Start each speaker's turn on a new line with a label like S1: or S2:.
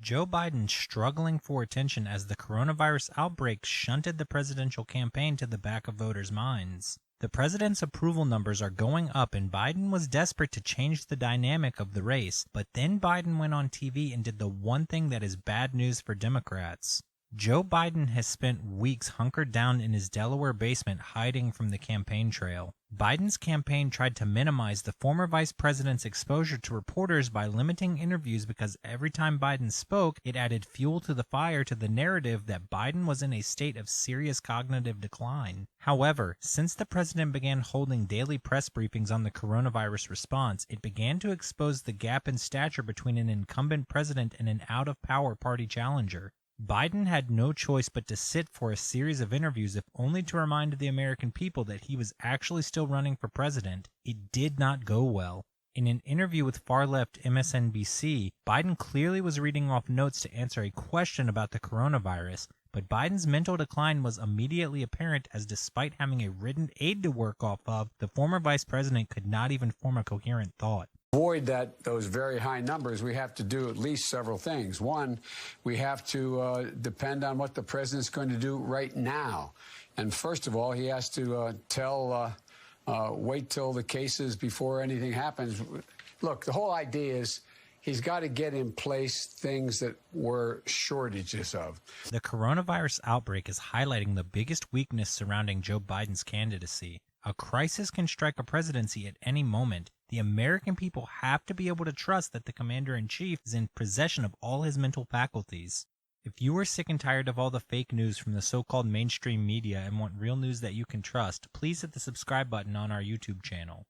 S1: Joe Biden struggling for attention as the coronavirus outbreak shunted the presidential campaign to the back of voters' minds. The president's approval numbers are going up and Biden was desperate to change the dynamic of the race, but then Biden went on TV and did the one thing that is bad news for Democrats. Joe Biden has spent weeks hunkered down in his Delaware basement hiding from the campaign trail. Biden's campaign tried to minimize the former vice president's exposure to reporters by limiting interviews because every time Biden spoke, it added fuel to the fire to the narrative that Biden was in a state of serious cognitive decline. However, since the president began holding daily press briefings on the coronavirus response, it began to expose the gap in stature between an incumbent president and an out-of-power party challenger. Biden had no choice but to sit for a series of interviews if only to remind the American people that he was actually still running for president. It did not go well. In an interview with far-left MSNBC, Biden clearly was reading off notes to answer a question about the coronavirus, but Biden's mental decline was immediately apparent as despite having a written aid to work off of, the former vice president could not even form a coherent thought.
S2: Avoid those very high numbers, we have to do at least several things. One, we have to depend on what the president's going to do right now. And first of all, he has to wait till the cases before anything happens. Look, the whole idea is he's got to get in place things that were shortages of.
S1: The coronavirus outbreak is highlighting the biggest weakness surrounding Joe Biden's candidacy. A crisis can strike a presidency at any moment. The American people have to be able to trust that the commander-in-chief is in possession of all his mental faculties. If you are sick and tired of all the fake news from the so-called mainstream media and want real news that you can trust, please hit the subscribe button on our YouTube channel.